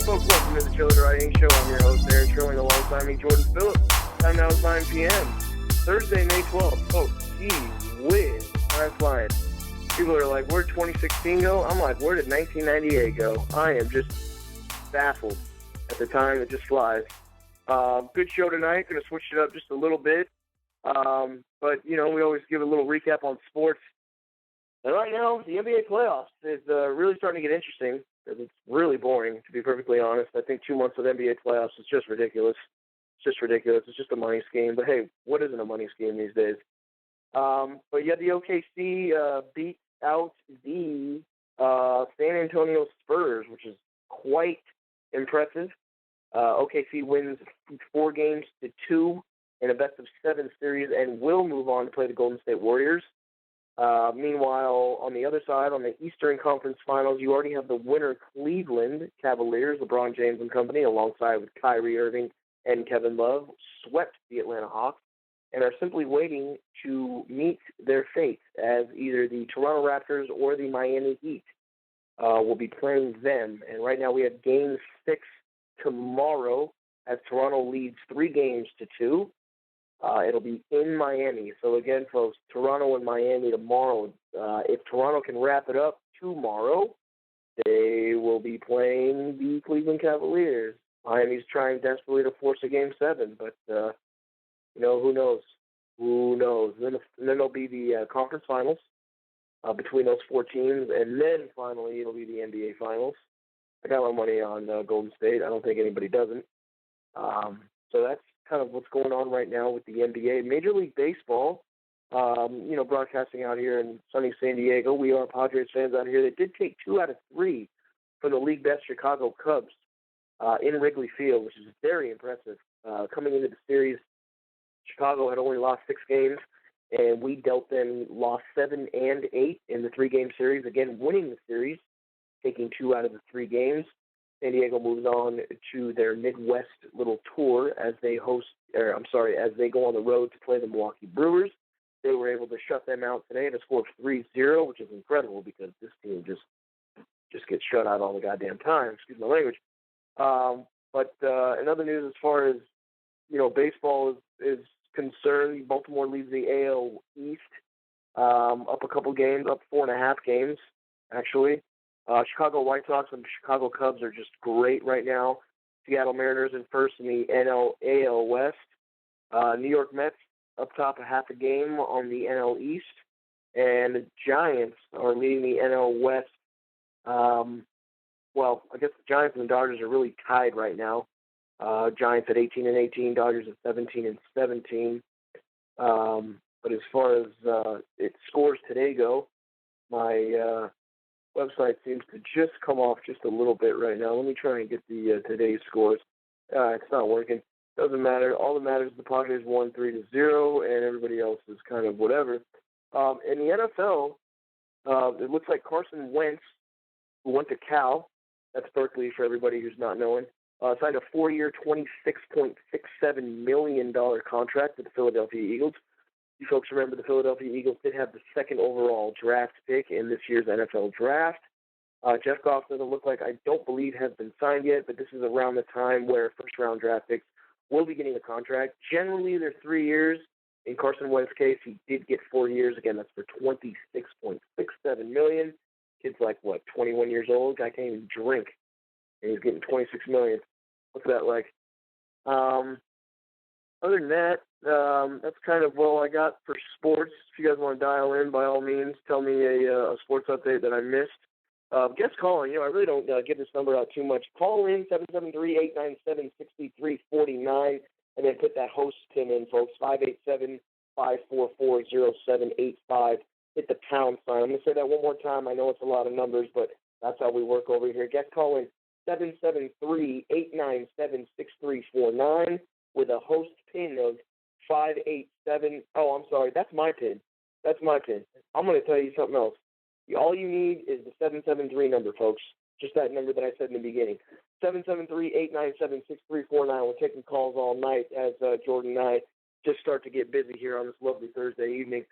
folks, welcome to the Chelladurai Inc. show. I'm your host, Aaron Trilling, alongside me, Jordan Phillips. Time now is 9 p.m. Thursday, May 12th. Folks, gee whiz, time's flying. People are like, where'd 2016 go? I'm like, where did 1998 go? I am just baffled at the time. It just flies. Good show tonight. Going to switch it up just a little bit. But, you know, we always give a little recap on sports. And right now, the NBA playoffs is really starting to get interesting. It's really boring, to be perfectly honest. I think 2 months of NBA playoffs is just ridiculous. It's just ridiculous. It's just a money scheme. But, hey, what isn't a money scheme these days? But, yeah, the OKC beat out the San Antonio Spurs, which is quite impressive. OKC wins 4-2 in a best-of-7 series and will move on to play the Golden State Warriors. Meanwhile, on the other side, on the Eastern Conference Finals, you already have the winner Cleveland Cavaliers, LeBron James and company, alongside with Kyrie Irving and Kevin Love, swept the Atlanta Hawks and are simply waiting to meet their fate as either the Toronto Raptors or the Miami Heat will be playing them. And right now we have Game 6 tomorrow as Toronto leads 3-2. It'll be in Miami. So, again, folks, Toronto and Miami tomorrow. If Toronto can wrap it up tomorrow, they will be playing the Cleveland Cavaliers. Miami's trying desperately to force a Game 7, but, you know, who knows? Who knows? And then there'll be the conference finals between those 4 teams, and then finally it'll be the NBA finals. I got my money on Golden State. I don't think anybody doesn't. So that's kind of what's going on right now with the NBA. Major League Baseball, you know, broadcasting out here in sunny San Diego. We are Padres fans out here. They did take 2 out of 3 from the league best Chicago Cubs in Wrigley Field, which is very impressive. Coming into the series, Chicago had only lost 6 games, and we dealt them lost 7 and 8 in the 3-game series, again winning the series, taking 2 out of the 3 games. San Diego moves on to their Midwest little tour as they as they go on the road to play the Milwaukee Brewers. They were able to shut them out today at a score of 3-0, which is incredible because this team just gets shut out all the goddamn time. Excuse my language. But in other news, as far as, you know, baseball is concerned, Baltimore leads the AL East up a couple games, up 4.5 games, actually. Chicago White Sox and Chicago Cubs are just great right now. Seattle Mariners in first in the AL West. New York Mets up top a half a game on the NL East. And the Giants are leading the NL West. Well, I guess the Giants and the Dodgers are really tied right now. Giants at 18-18, Dodgers at 17-17. But as far as its scores today go, my website seems to just come off just a little bit right now. Let me try and get the today's scores. It's not working. Doesn't matter. All that matters is the Padres won 3-0, and everybody else is kind of whatever. In the NFL, it looks like Carson Wentz, who went to Cal, that's Berkeley for everybody who's not knowing, signed a 4-year, $26.67 million contract with the Philadelphia Eagles. You folks remember the Philadelphia Eagles did have the 2nd overall draft pick in this year's NFL draft. Jeff Goff doesn't look like, I don't believe, has been signed yet, but this is around the time where first-round draft picks will be getting a contract. Generally, they're 3 years. In Carson Wentz's case, he did get 4 years. Again, that's for $26.67 million. Kid's like, 21 years old? Guy can't even drink, and he's getting $26 million. What's that like? Other than that, that's kind of all I got for sports. If you guys want to dial in, by all means, tell me a sports update that I missed. Guest calling, you know, I really don't give this number out too much. Call in 773-897-6349, and then put that host pin in, folks, 587-544-0785. Hit the pound sign. I'm going to say that one more time. I know it's a lot of numbers, but that's how we work over here. Guest call in 773-897-6349. with a host pin of 587. Oh, I'm sorry. That's my pin. That's my pin. I'm going to tell you something else. All you need is the 773 number, folks. Just that number that I said in the beginning. 773-897-6349. We're taking calls all night as Jordan and I just start to get busy here on this lovely Thursday evening.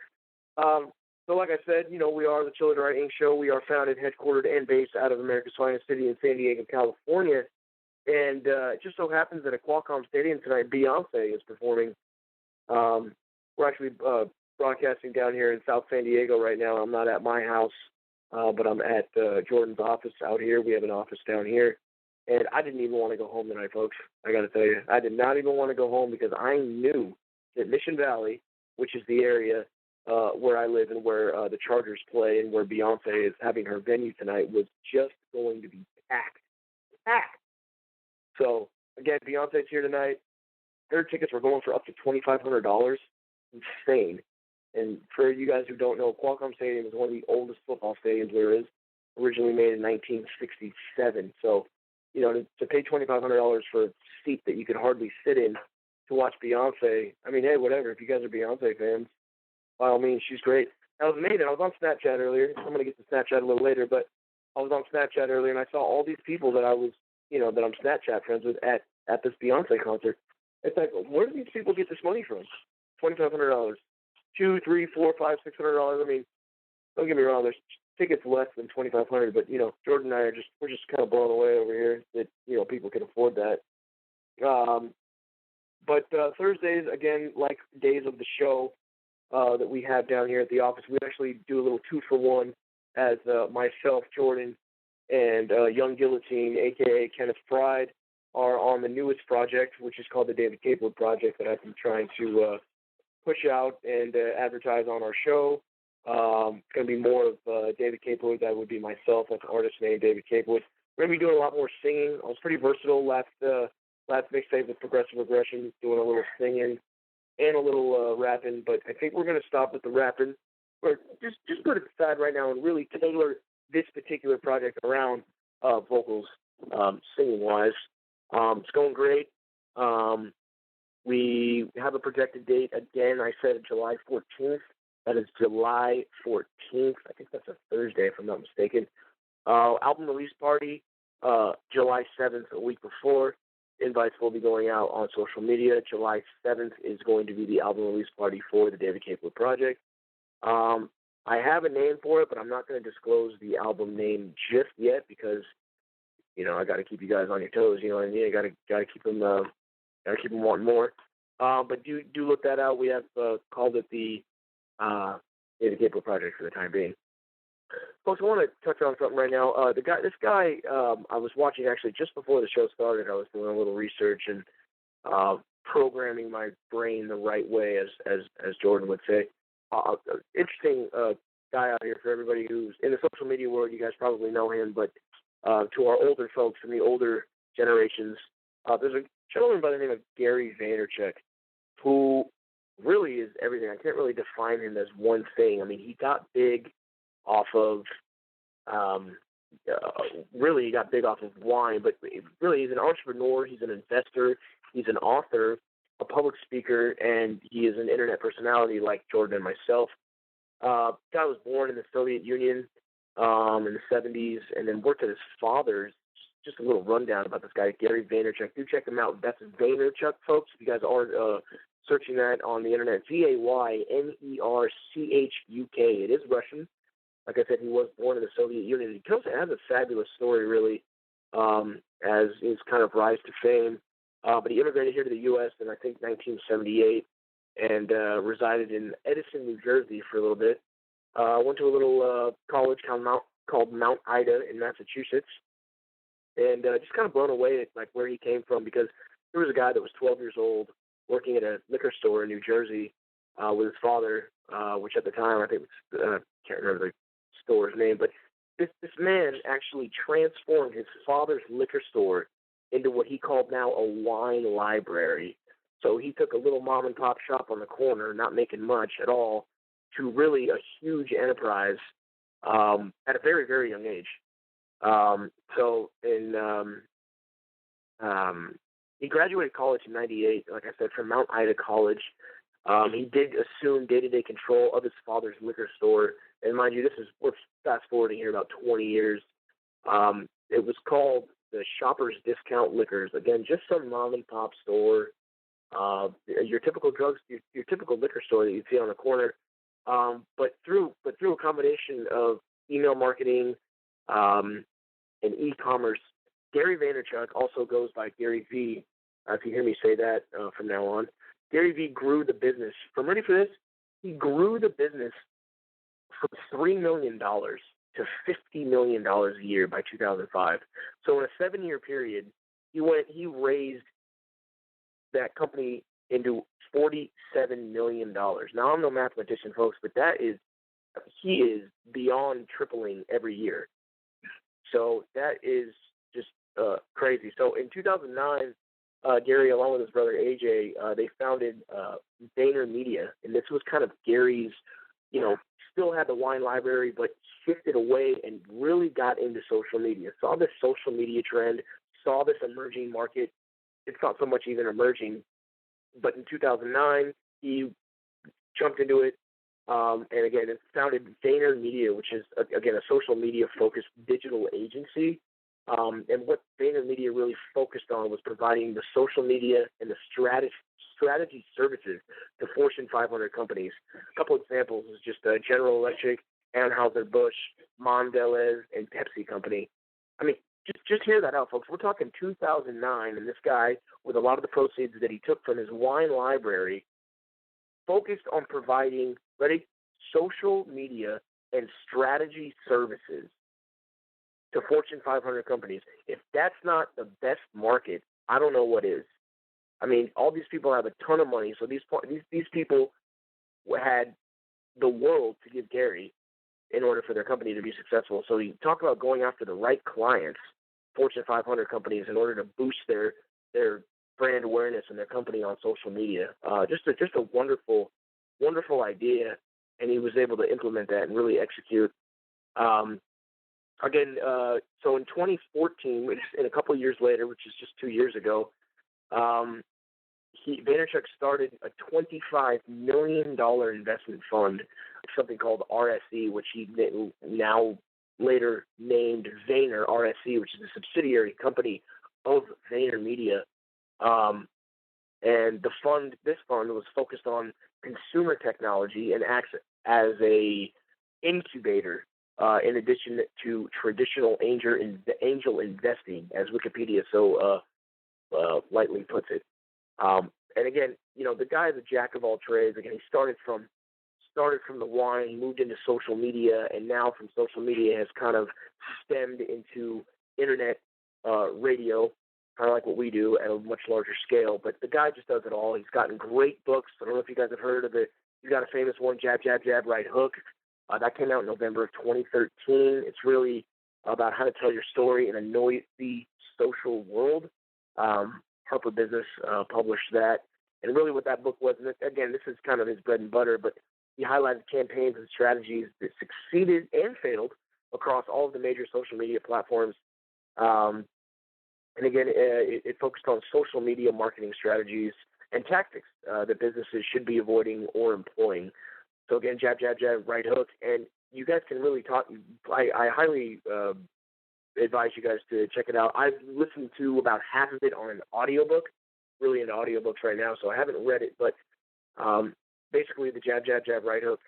So like I said, you know, we are the Chelladurai Inc. show. We are founded, headquartered, and based out of America's finest city in San Diego, California. And it just so happens that at Qualcomm Stadium tonight, Beyonce is performing. We're actually broadcasting down here in South San Diego right now. I'm not at my house, but I'm at Jordan's office out here. We have an office down here. And I didn't even want to go home tonight, folks. I got to tell you, I did not even want to go home because I knew that Mission Valley, which is the area where I live and where the Chargers play and where Beyonce is having her venue tonight, was just going to be packed. Packed. So, again, Beyonce's here tonight. Their tickets were going for up to $2,500. Insane. And for you guys who don't know, Qualcomm Stadium is one of the oldest football stadiums there is, originally made in 1967. So, you know, to pay $2,500 for a seat that you could hardly sit in to watch Beyonce, I mean, hey, whatever. If you guys are Beyonce fans, by all means, she's great. I was amazing. I was on Snapchat earlier. I'm going to get to Snapchat a little later, but I was on Snapchat earlier, and I saw all these people that I was, you know, that I'm Snapchat friends with at this Beyonce concert. It's like, where do these people get this money from? $2,500, $200, $300, $400, $500, $600. I mean, don't get me wrong. There's tickets less than $2,500, but you know, Jordan and I we're just kind of blown away over here that you know people can afford that. But Thursdays, again, like days of the show that we have down here at the office, we actually do a little 2-for-1 as myself, Jordan, and Young Guillotine, a.k.a. Kenneth Pride, are on the newest project, which is called the David Capewood Project, that I've been trying to push out and advertise on our show. It's going to be more of David Capewood. That would be myself. That's an artist named David Capewood. We're going to be doing a lot more singing. I was pretty versatile last mixtape with Progressive Aggression, doing a little singing and a little rapping, but I think we're going to stop with the rapping. Or just put it aside right now and really tailor this particular project around vocals, singing-wise. It's going great. We have a projected date, again, I said July 14th. That is July 14th. I think that's a Thursday, if I'm not mistaken. Album release party, July 7th, a week before. Invites will be going out on social media. July 7th is going to be the album release party for the David Capewood Project. I have a name for it, but I'm not going to disclose the album name just yet because, you know, I got to keep you guys on your toes. You know what I mean? I got to keep them wanting more. But do look that out. We have called it the David Capewood Project for the time being. Folks, I want to touch on something right now. This guy, I was watching actually just before the show started. I was doing a little research and programming my brain the right way, as Jordan would say. Interesting guy out here for everybody who's in the social media world. You guys probably know him, but to our older folks from the older generations, there's a gentleman by the name of Gary Vaynerchuk, who really is everything. I can't really define him as one thing. I mean, he got big off of, really he got big off of wine, but really he's an entrepreneur, he's an investor, he's an author, a public speaker, and he is an internet personality like Jordan and myself. Guy was born in the Soviet Union in the 70s and then worked at his father's. Just a little rundown about this guy, Gary Vaynerchuk. Do check him out. That's Vaynerchuk, folks. If you guys aren't searching that on the internet, Vaynerchuk. It is Russian. Like I said, he was born in the Soviet Union. He has a fabulous story, really, as his kind of rise to fame. But he immigrated here to the U.S. in, I think, 1978 and resided in Edison, New Jersey for a little bit. Went to a little college called Mount Ida in Massachusetts. And just kind of blown away at like where he came from, because there was a guy that was 12 years old working at a liquor store in New Jersey with his father, which at the time I think was, can't remember the store's name, but this man actually transformed his father's liquor store into what he called now a wine library. So he took a little mom and pop shop on the corner, not making much at all, to really a huge enterprise at a very, very young age. He graduated college in 98, like I said, from Mount Ida College. He did assume day-to-day control of his father's liquor store. And mind you, we're fast-forwarding here about 20 years. It was called the Shoppers Discount Liquors. Again, just some mom-and-pop store. Your typical your typical liquor store that you'd see on the corner. But through a combination of email marketing, and e-commerce, Gary Vaynerchuk also goes by Gary V. If you hear me say that from now on, Gary V grew the business. From ready for this? He grew the business from $3 million to $50 million a year by 2005. So in a 7-year period, he raised that company into $47 million. Now, I'm no mathematician, folks, but he is beyond tripling every year. So that is just crazy. So in 2009, Gary, along with his brother AJ, they founded Vaynermedia, and this was kind of Gary's, still had the wine library, but shifted away and really got into social media. Saw this social media trend, saw this emerging market. It's not so much even emerging, but in 2009, he jumped into it, and again, it founded Vaynermedia, which is, again, a social media-focused digital agency. And what Vaynermedia really focused on was providing the social media and the strategy services to Fortune 500 companies. A couple examples is just General Electric, Anheuser-Busch, Mondelez, and Pepsi Company. I mean, just hear that out, folks. We're talking 2009, and this guy, with a lot of the proceeds that he took from his wine library, focused on providing, social media and strategy services to Fortune 500 companies. If that's not the best market, I don't know what is. I mean, all these people have a ton of money, so these people had the world to give Gary in order for their company to be successful. So you talk about going after the right clients, Fortune 500 companies, in order to boost their brand awareness and their company on social media. Just a wonderful, wonderful idea, and he was able to implement that and really execute. Again, so in 2014, which in a couple of years later, which is just 2 years ago, Vaynerchuk started a $25 million investment fund, something called RSE, which he now later named Vayner RSE, which is a subsidiary company of Vaynermedia. And this fund was focused on consumer technology and acts as a incubator, in addition to traditional angel investing, as Wikipedia so lightly puts it. And again, the guy is a jack of all trades. Again, he started from the wine, moved into social media, and now from social media has kind of stemmed into internet radio, kind of like what we do at a much larger scale. But the guy just does it all. He's gotten great books. I don't know if you guys have heard of it. He's got a famous one, Jab, Jab, Jab, Right Hook. That came out in November of 2013. It's really about how to tell your story in a noisy social world. Harper Business published that. And really what that book was, and again, this is kind of his bread and butter, but he highlighted campaigns and strategies that succeeded and failed across all of the major social media platforms. And again, it focused on social media marketing strategies and tactics that businesses should be avoiding or employing. So again, Jab, Jab, Jab, Right Hook. And you guys can really talk. I highly advise you guys to check it out. I've listened to about half of it on an audiobook, really into audiobooks right now, so I haven't read it. But basically the Jab, Jab, Jab, Right Hook,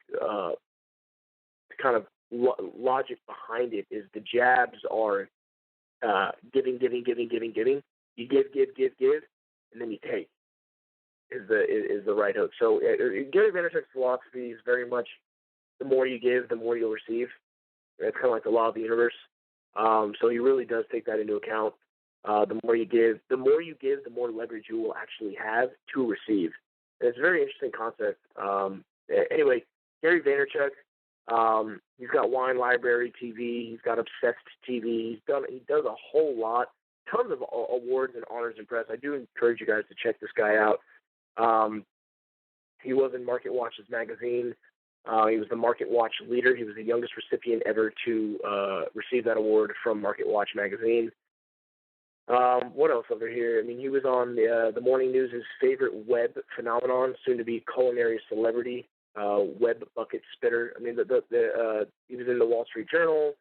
kind of logic behind it is the jabs are giving. You give, and then you take. Is the right hook. So Gary Vaynerchuk's philosophy is very much the more you give, the more you'll receive. It's kind of like the law of the universe. So he really does take that into account. The more you give, the more leverage you will actually have to receive. And it's a very interesting concept. Anyway, Gary Vaynerchuk, he's got Wine Library TV. He's got Obsessed TV. He does a whole lot, tons of awards and honors and press. I do encourage you guys to check this guy out. He was in Market Watch's magazine. He was the Market Watch leader. He was the youngest recipient ever to receive that award from Market Watch magazine. What else over here? I mean, he was on the Morning News' favorite web phenomenon, soon to be culinary celebrity, web bucket spitter. I mean, he was in the Wall Street Journal.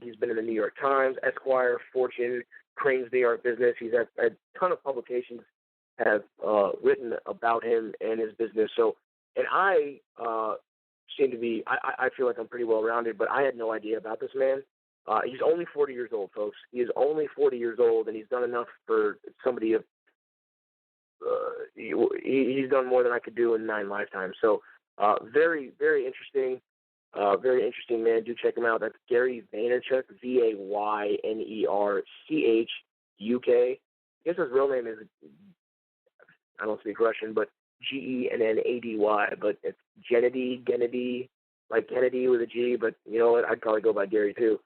He's been in the New York Times, Esquire, Fortune, Crane's The Art Business. He's had a ton of publications have written about him and his business. So, and I seem to be, I feel like I'm pretty well-rounded, but I had no idea about this man. He's only 40 years old, folks. He is only 40 years old, and he's done enough for somebody of he's done more than I could do in 9 lifetimes. So very, very interesting. Very interesting man. Do check him out. That's Gary Vaynerchuk, Vaynerchuk. I guess his real name is, I don't speak Russian, but Gennady, but it's Gennady, like Kennedy with a G, but you know what? I'd probably go by Gary too.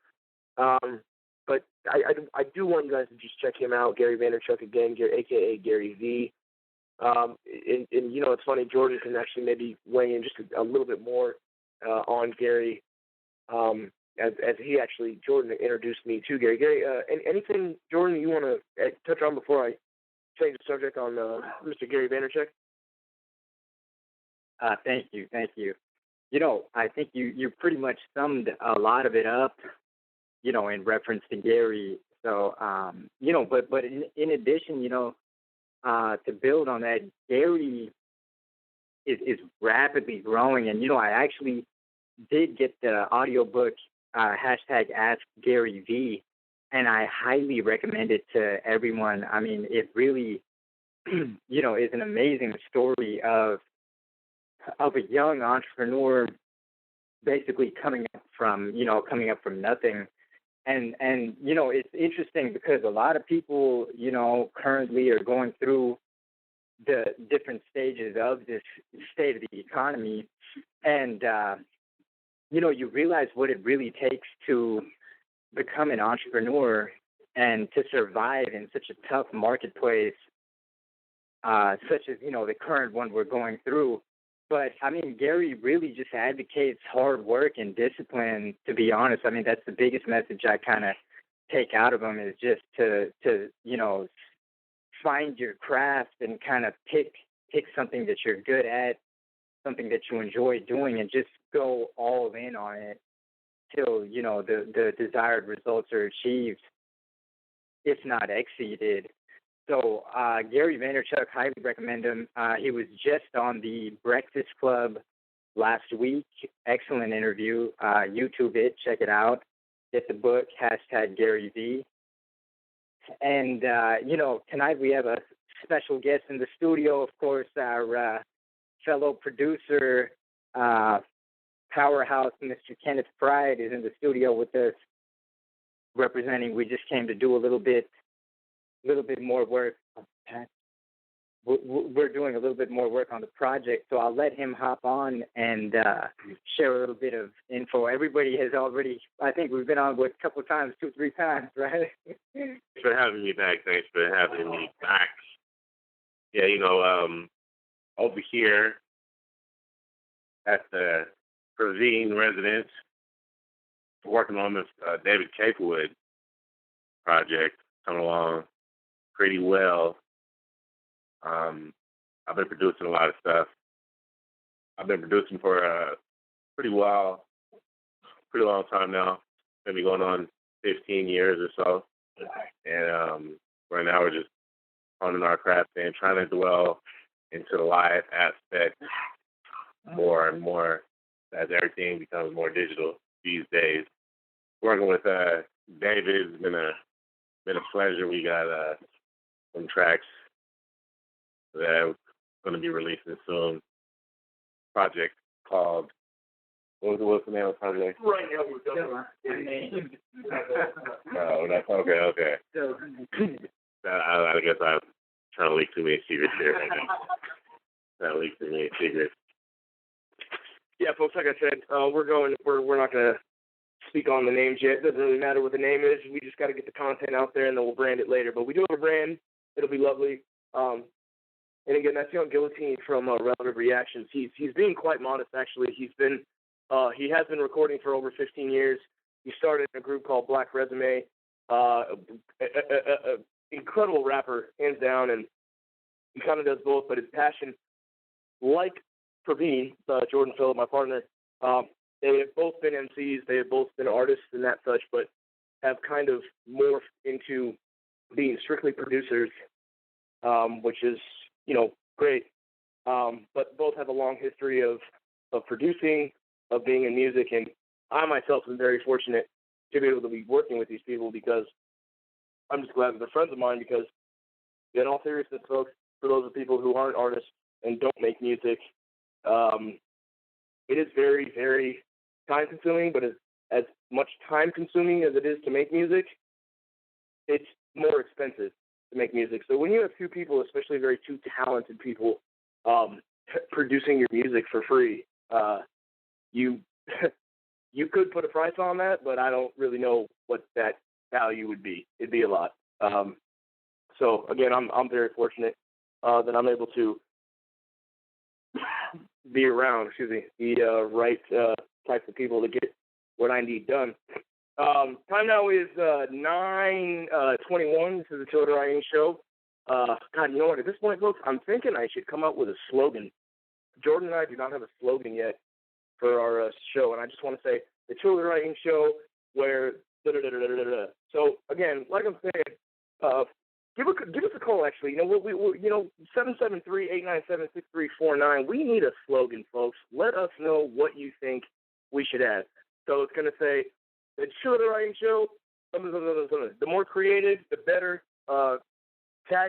But I do want you guys to just check him out, Gary Vaynerchuk again, a.k.a. Gary V. And you know, it's funny, Jordan can actually maybe weigh in just a little bit more on Gary, as he actually, Jordan introduced me to Gary. Gary, anything, Jordan, you want to touch on before I change the subject on Mr. Gary Vaynerchuk? Thank you. You know, I think you pretty much summed a lot of it up, you know, in reference to Gary. So, you know, but in addition, you know, to build on that, Gary is rapidly growing. And, you know, I actually did get the audiobook, hashtag Ask Gary V, and I highly recommend it to everyone. I mean, it really, you know, is an amazing story of a young entrepreneur basically coming up from nothing. And you know, it's interesting because a lot of people, you know, currently are going through the different stages of this state of the economy. And, you know, you realize what it really takes to become an entrepreneur and to survive in such a tough marketplace, such as, you know, the current one we're going through. But, I mean, Gary really just advocates hard work and discipline, to be honest. I mean, that's the biggest message I kind of take out of him, is just to you know, find your craft and kind of pick something that you're good at, something that you enjoy doing, and just go all in on it till, you know, the desired results are achieved, if not exceeded. So Gary Vaynerchuk, highly recommend him. He was just on the Breakfast Club last week. Excellent interview. YouTube it. Check it out. Get the book, hashtag Gary V. And, you know, tonight we have a special guest in the studio, of course, our fellow producer, powerhouse, Mr. Kenneth Pride, is in the studio with us representing. We just came to do a little bit more work. We're doing a little bit more work on the project, so I'll let him hop on and share a little bit of info. Everybody has already, I think we've been on with a couple of times, 2-3 times, right? Thanks for having me back. Yeah, you know, over here at the Pravin residence, working on this David Capewood project, coming along pretty well. I've been producing a lot of stuff. I've been producing for a pretty long time now. Maybe going on 15 years or so. And right now we're just honing our craft and trying to dwell into the live aspect more and more as everything becomes more digital these days. Working with David has been a pleasure. We got some tracks that are going to be releasing soon. Project called, what's the name of the project? Right now we're done. No, that's okay. I guess I'm trying to leak too many secrets here. Yeah, folks, like I said, we're not going to speak on the names yet. It doesn't really matter what the name is. We just got to get the content out there, and then we'll brand it later. But we do have a brand. It'll be lovely. And again, that's Young Guillotine from Relative Reactions. He's being quite modest, actually. He has been recording for over 15 years. He started in a group called Black Resume. Incredible rapper, hands down, and he kind of does both. But his passion, like Pravin, Jordan Phillip, my partner, they have both been MCs. They have both been artists and that such, but have kind of morphed into being strictly producers, which is, you know, great. But both have a long history of producing, of being in music, and I myself am very fortunate to be able to be working with these people, because I'm just glad that they're friends of mine, because in all seriousness, folks, for those of people who aren't artists and don't make music, it is very, very time-consuming, but as much time-consuming as it is to make music, it's more expensive to make music. So when you have two people, especially two talented people, producing your music for free, you you could put a price on that, but I don't really know what that value would be. It'd be a lot. So again, I'm very fortunate that I'm able to be around, the right types of people to get what I need done. Time now is 9:21. This is the Chelladurai Inc. show. God, you know what? At this point, folks, I'm thinking I should come up with a slogan. Jordan and I do not have a slogan yet for our show, and I just want to say the Chelladurai Inc. show, where da-da-da-da-da-da-da. So again, like I'm saying, give us a call. Actually, we 773-897-6349. We need a slogan, folks. Let us know what you think we should add. So it's going to say the Chelladurai Inc. show. The more creative, the better. Tag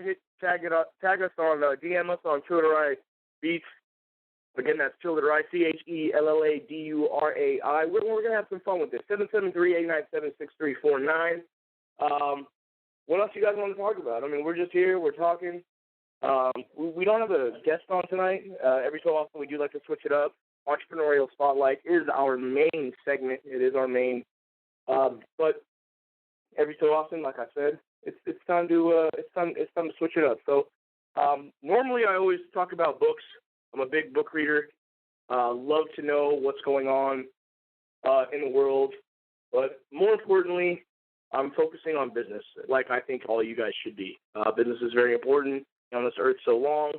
us on, DM us on Chelladurai Beats. Again, that's Chelladurai, Chelladurai. We're going to have some fun with this. 773-897-6349. What else you guys want to talk about? I mean, we're just here. We're talking. We don't have a guest on tonight. Every so often, we do like to switch it up. Entrepreneurial Spotlight is our main segment. It is our main. But every so often, like I said, it's time to switch it up. So normally, I always talk about books. I'm a big book reader. Love to know what's going on in the world. But more importantly, I'm focusing on business, like I think all you guys should be. Business is very important on this earth so long.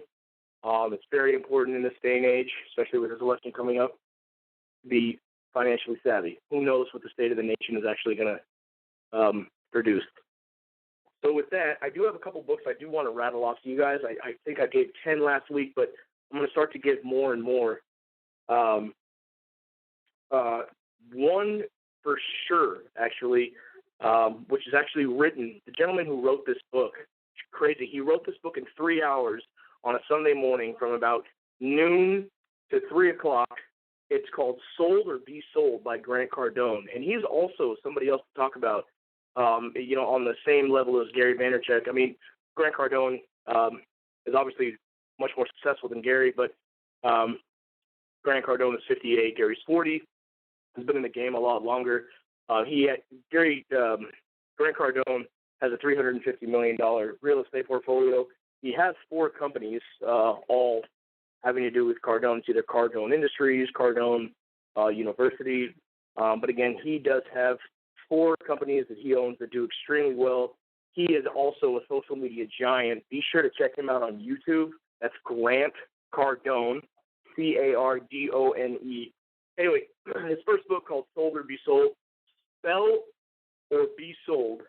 It's very important in this day and age, especially with this election coming up, to be financially savvy. Who knows what the state of the nation is actually going to produce. So with that, I do have a couple books I do want to rattle off to you guys. I think I gave 10 last week, but I'm going to start to give more and more. One for sure, actually, which is actually written. The gentleman who wrote this book, crazy. He wrote this book in 3 hours on a Sunday morning from about noon to 3 o'clock. It's called Sold or Be Sold by Grant Cardone. And he's also somebody else to talk about, on the same level as Gary Vaynerchuk. I mean, Grant Cardone is obviously much more successful than Gary, but Grant Cardone is 58, Gary's 40. He's been in the game a lot longer. Grant Cardone has a $350 million real estate portfolio. He has 4 companies, all having to do with Cardone. It's either Cardone Industries, Cardone University. But again, he does have 4 companies that he owns that do extremely well. He is also a social media giant. Be sure to check him out on YouTube. That's Grant Cardone, Cardone. Anyway, his first book called Sold or Be Sold. Sell or Be Sold.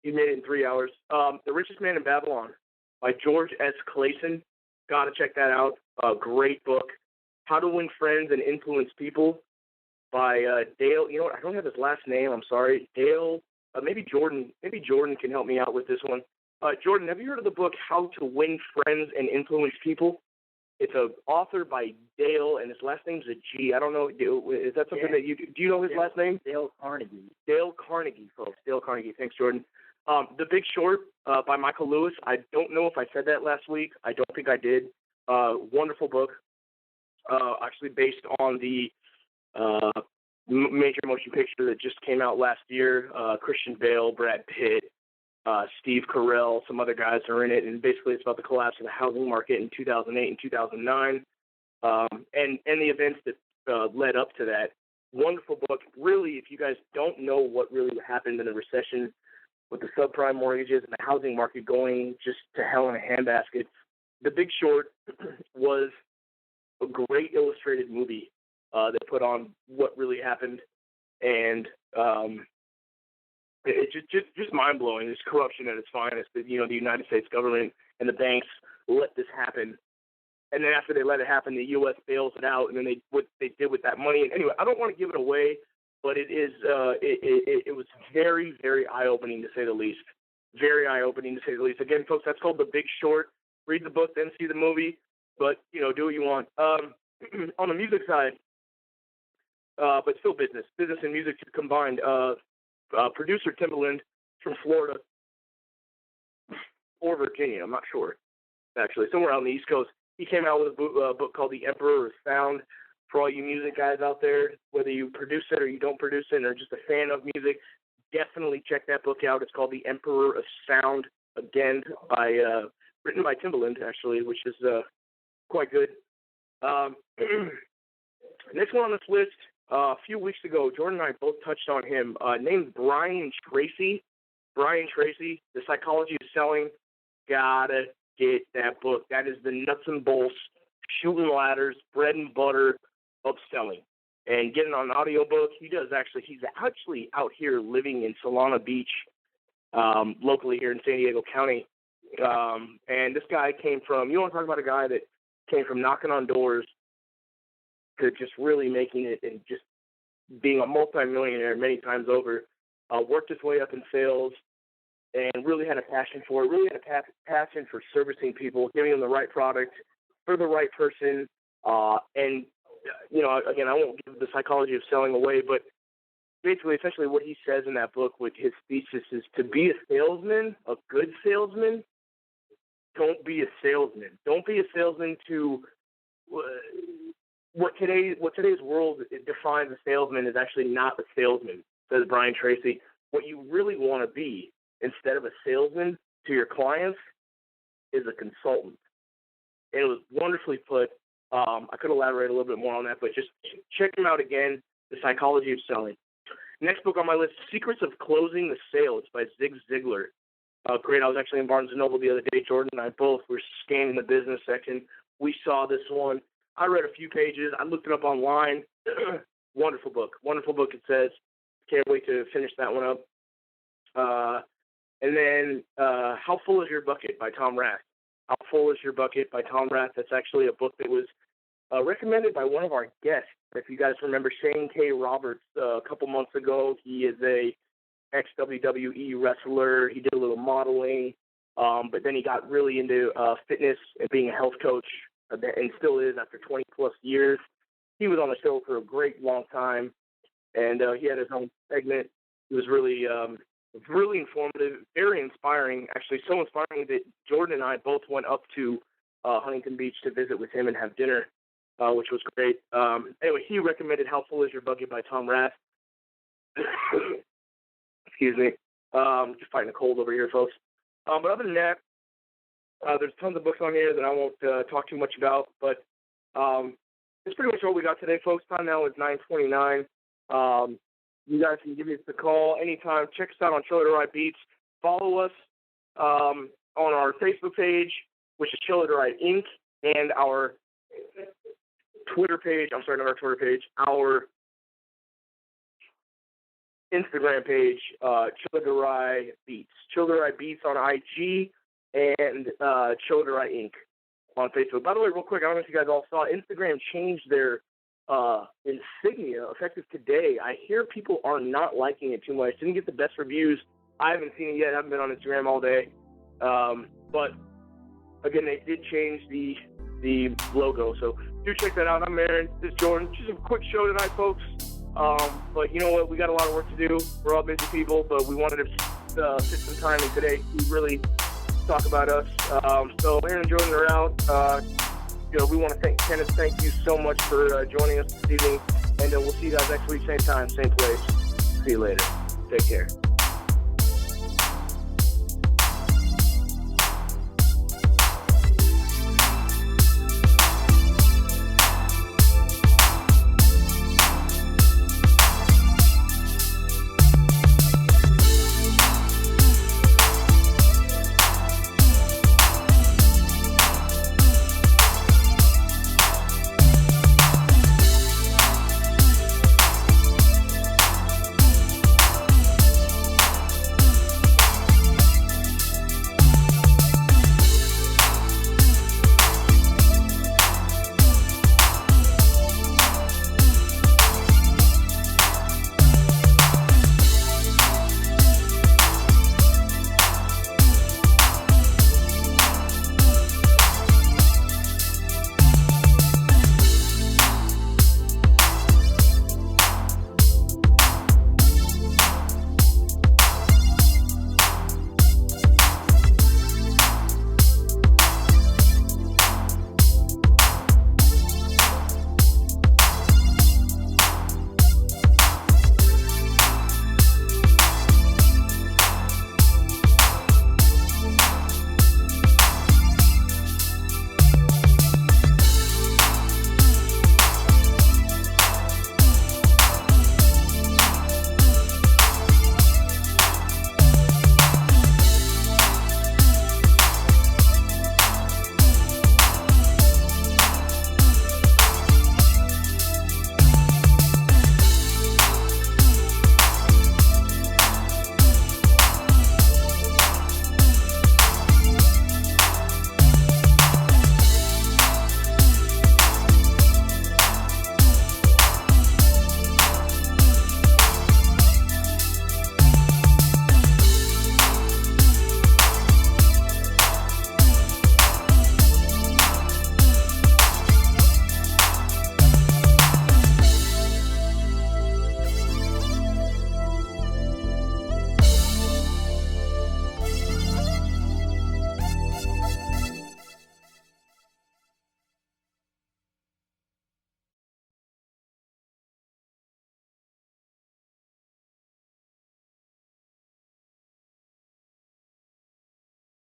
He made it in 3 hours. The Richest Man in Babylon by George S. Clayson. Got to check that out. Great book. How to Win Friends and Influence People by Dale. You know what? I don't have his last name. I'm sorry. Dale. Maybe Jordan. Maybe Jordan can help me out with this one. Jordan, have you heard of the book How to Win Friends and Influence People? It's an author by Dale, and his last name's a G. I don't know. Is that something that you do? You know his last name? Dale Carnegie. Dale Carnegie, folks. Dale Carnegie. Thanks, Jordan. The Big Short by Michael Lewis. I don't know if I said that last week. I don't think I did. Wonderful book. Actually based on the major motion picture that just came out last year. Christian Bale, Brad Pitt, Steve Carell, some other guys are in it, and basically it's about the collapse of the housing market in 2008 and 2009, and the events that led up to that. Wonderful book. Really, if you guys don't know what really happened in the recession with the subprime mortgages and the housing market going just to hell in a handbasket, The Big Short was a great illustrated movie that put on what really happened, and it's just mind-blowing. It's corruption at its finest. The United States government and the banks let this happen. And then after they let it happen, the U.S. bails it out, and then what they did with that money. And anyway, I don't want to give it away, but it was very, very eye-opening to say the least. Very eye-opening to say the least. Again, folks, that's called The Big Short. Read the book, then see the movie, but, do what you want. On the music side, but still business and music combined, producer Timbaland from Florida or Virginia, I'm not sure, actually, somewhere on the East Coast. He came out with a book called The Emperor of Sound. For all you music guys out there, whether you produce it or you don't produce it, or just a fan of music, definitely check that book out. It's called The Emperor of Sound, again, written by Timbaland, actually, which is quite good. Next one on this list, a few weeks ago, Jordan and I both touched on him, named Brian Tracy. Brian Tracy, The Psychology of Selling. Gotta get that book. That is the nuts and bolts, shooting ladders, bread and butter of selling. And getting on an audiobook, he's actually out here living in Solana Beach, locally here in San Diego County. And this guy came from, you want to talk about a guy that came from knocking on doors to just really making it and just being a multimillionaire many times over, worked his way up in sales and really had a passion for it, really had a passion for servicing people, giving them the right product for the right person. And, again, I won't give the psychology of selling away, but basically, essentially what he says in that book with his thesis is to be a salesman, a good salesman, don't be a salesman. Don't be a salesman to what today's world defines a salesman is actually not a salesman, says Brian Tracy. What you really want to be, instead of a salesman to your clients, is a consultant. And it was wonderfully put. I could elaborate a little bit more on that, but just check him out again, The Psychology of Selling. Next book on my list, Secrets of Closing the Sale. It's by Zig Ziglar. Great. I was actually in Barnes & Noble the other day. Jordan and I both were scanning the business section. We saw this one. I read a few pages. I looked it up online. Wonderful book. Wonderful book, it says. Can't wait to finish that one up. And then How Full Is Your Bucket by Tom Rath. How Full Is Your Bucket by Tom Rath. That's actually a book that was recommended by one of our guests. If you guys remember Shane K. Roberts a couple months ago, he is a ex-WWE wrestler. He did a little modeling, but then he got really into fitness and being a health coach, and still is after 20-plus years. He was on the show for a great long time, and he had his own segment. It was really informative, very inspiring, actually so inspiring that Jordan and I both went up to Huntington Beach to visit with him and have dinner, which was great. Anyway, he recommended How Full Is Your Bucket by Tom Rath. Excuse me. Just fighting a cold over here, folks. But other than that, there's tons of books on here that I won't talk too much about, but that's pretty much all we got today, folks. Time now is 9:29. You guys can give us a call anytime. Check us out on Chelladurai Beats. Follow us on our Facebook page, which is Chelladurai Inc., and our Twitter page. I'm sorry, not our Twitter page. Our Instagram page, Chelladurai Beats. Chelladurai Beats on IG and Chelladurai Inc. on Facebook. By the way, real quick, I don't know if you guys all saw, Instagram changed their insignia effective today. I hear people are not liking it too much. Didn't get the best reviews. I haven't seen it yet. I haven't been on Instagram all day. But again, they did change the logo. So do check that out. I'm Aaron. This is Jordan. Just a quick show tonight, folks. But you know what? We got a lot of work to do. We're all busy people, but we wanted to fit some time in today to really talk about us. So Aaron and Jordan are out. We want to thank Kenneth. Thank you so much for joining us this evening. And we'll see you guys next week, same time, same place. See you later. Take care.